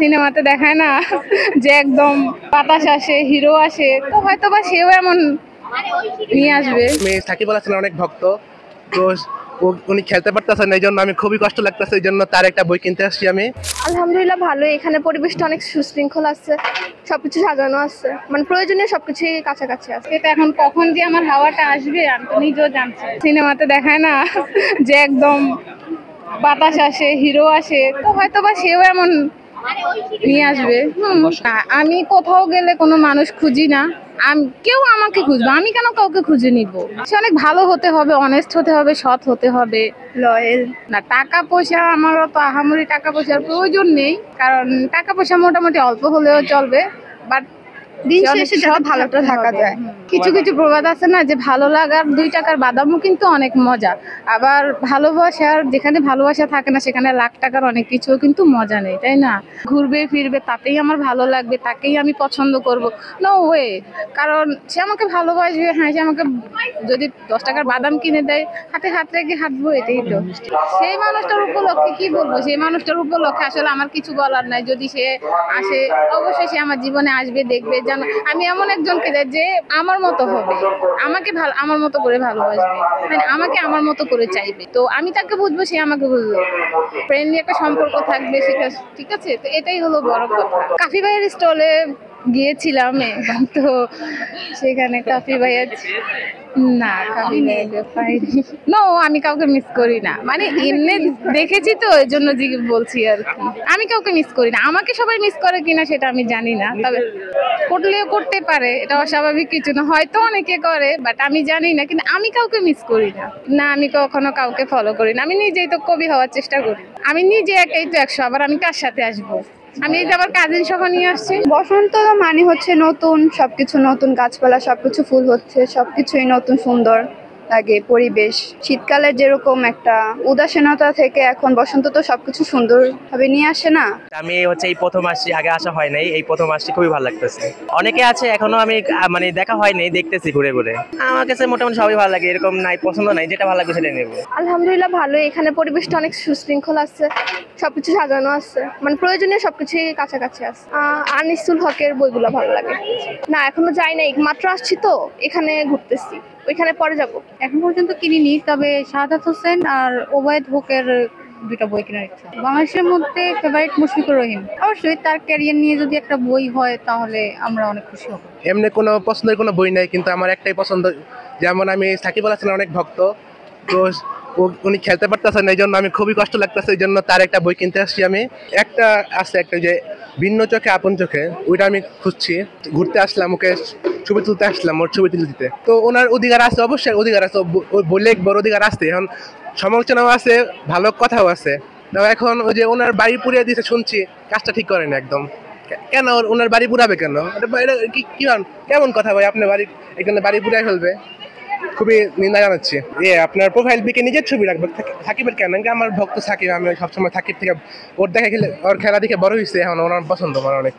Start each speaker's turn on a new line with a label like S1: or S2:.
S1: সিনেমাতে দেখায় না যে একদম বাতাস আসে, হিরো আসে, তো হয়তো বা সেও এমন নিয়ে আসবে।
S2: আমি সাকিব আল হাসানের অনেক ভক্ত, তো উনি খেলতে পারতেছেন না, এই জন্য আমি খুবই কষ্ট লাগতেছে, এই জন্য তার একটা বই কিনতে আসছি আমি।
S3: আলহামদুলিল্লাহ ভালো, এখানে পরিবেশটা অনেক সুশৃঙ্খল আছে, সবকিছু সাজানো আছে, মানে প্রয়োজনীয় সবকিছুই কাছাকাছি আছে।
S1: এটা এখন কখন যে আমার হাওয়াটা আসবে আমি তো নিজেও জানছি। সিনেমাতে দেখায় না যে একদম বাতাস আসে, হিরো আসে, তো হয়তো বা সেও এমন নিয়ে আসবে। আমি কোথাও গেলে কোনো মানুষ খুঁজি না, কেউ আমাকে খুঁজবে, আমি কেন কাউকে খুঁজে নিব? সে অনেক ভালো হতে হবে, অনেস্ট হতে হবে, সৎ হতে হবে, লয়েল না। টাকা পয়সা আমার তো আহামরি টাকা পয়সার প্রয়োজন নেই, কারণ টাকা পয়সা মোটামুটি অল্প হলেও চলবে, বাট
S3: দিন শেষে যাতে ভালোটা থাকা যায়।
S1: কিছু কিছু প্রবাদ আছে না যে ভালো লাগার 2 টাকার বাদামও কিন্তু অনেক মজা, আবার ভালোবাসার যেখানে ভালোবাসা থাকে না সেখানে লাখ টাকার অনেক কিছুও কিন্তু মজা নেই, তাই না? ঘুরবে ফিরবে তাতেই আমার ভালো লাগবে, তাকেই আমি পছন্দ করব, নো ওয়ে। কারণ সে আমাকে ভালোবাসবে, হ্যাঁ, সে আমাকে যদি 10 টাকার বাদাম কিনে দেয়, হাতে হাত রেখে হাঁটবো, এটাই তো। সেই মানুষটার উপলক্ষে কি বলবো, সেই মানুষটার উপলক্ষে আসলে আমার কিছু বলার নাই। যদি সে আসে, অবশ্যই সে আমার জীবনে আসবে, দেখবে জানো আমি এমন একজনকে চাই যে আমার মতো হবে, আমাকে আমার মতো করে ভালোবাসবে, মানে আমাকে আমার মতো করে চাইবে, তো আমি তাকে বুঝবো, সে আমাকে বুঝবো, ফ্রেন্ডলি একটা সম্পর্ক থাকবে, সেটা ঠিক আছে। তো এটাই হলো বড় কথা। কাফি ভাইয়ের স্টলে গিয়েছিলাম, তো সেখানে কাফি ভাইয়ের না, কাফি ভাইয়াকে পাইনি। নো, আমি কাউকে মিস করি না, মানে এমনি দেখেছি তো এই জন্য বলছি আর কি। আমি কাউকে মিস করি না, আমাকে সবাই মিস করে কিনা সেটা আমি জানি না, তবে করলেও করতে পারে, এটা অস্বাভাবিক কিছু না, হয়তো অনেকে করে, বাট আমি জানি না। কিন্তু আমি কাউকে মিস করি না, না আমি কখনো কাউকে ফলো করি না। আমি নিজেই তো কবি হওয়ার চেষ্টা করি, আমি নিজে একাই তো 100, আবার আমি কার সাথে আসবো? আমি এই যে আমার কাজিন সহ নিয়ে আসছি।
S3: বসন্ত মানে হচ্ছে নতুন সবকিছু, নতুন গাছপালা, সবকিছু ফুল হচ্ছে, সবকিছুই নতুন, সুন্দর লাগে পরিবেশ। শীতকালের যেরকম একটা উদাসীনতা থেকে এখন বসন্ত তো সবকিছু সুন্দর ভাবে নিয়ে আসে না।
S4: আমি এই প্রথম আসছি, আগে আসা হয় নাই, এই প্রথম আসছি, খুবই ভালো লাগতেছে। অনেকে আছে এখনো আমি মানে দেখা হয় নাই, দেখতেছি ঘুরে ঘুরে। আমার কাছে মোটামুটি সবই ভালো লাগে, এরকম নাই পছন্দ নাই, যেটা ভালো লাগবে সেটা নেবো।
S3: আলহামদুলিল্লাহ ভালো, এখানে পরিবেশটা অনেক সুশৃঙ্খল আছে, সবকিছু সাজানো আছে, মানে প্রয়োজনীয় সবকিছুই কাছাকাছি আছে। আনিসুল হকের বইগুলো ভালো লাগে। না এখনো যাই নাই, মাত্র আসছি তো, এখানে ঘুরতেছি, ওইখানে পরে যাব।
S1: এখন পর্যন্ত কিনিনি, তবে সাদাত হোসেন আর ওবায়দ হকের 2টা বই কেনার ইচ্ছা। বাংলাদেশের মধ্যে ফেভারিট মুশফিকুর রহিম, অবশ্যই তার ক্যারিয়ার নিয়ে যদি একটা বই হয় তাহলে আমরা অনেক খুশি হব।
S2: এমনি কোনো পছন্দের কোনো বই নাই, কিন্তু আমার একটাই পছন্দ, যেমন আমি সাকিব আল হাসানের অনেক ভক্ত, তো উনি খেলতে পারতেছেন না, এই জন্য আমি খুবই কষ্ট লাগতেছে, এই জন্য তার একটা বই কিনতে আসছি আমি। একটা আছে, একটা যে ভিন্ন চোখে আপন চোখে, ওইটা আমি খুঁজছি। ঘুরতে আসলাম, ওকে ছবি তুলতে আসলাম, ওর ছবি তুলে দিতে, তো ওনার অধিকার আছে, অবশ্যই অধিকার আছে, বললে বড় অধিকার আছে। এখন সমালোচনাও আছে, ভালো কথাও আছে। তো এখন ওই যে ওনার বাড়ি পুড়িয়ে দিয়েছে শুনছি, কাজটা ঠিক করেন একদম। কেন ওনার বাড়ি পুরাবে কেন? কেমন কথা ভাই, আপনার বাড়ি এখানে বাড়ি পুরাই ফেলবে, খুবই নিন্দা জানাচ্ছি। আপনার প্রোফাইল পিকে নিজের ছবি রাখবে, সাকিবের কেন? আমার ভক্ত সাকিব, আমি সবসময় সাকিব থেকে ওর দেখা খেলে, ওর খেলা দেখে বড় হয়েছে, এখন ওনার পছন্দ আমার অনেক।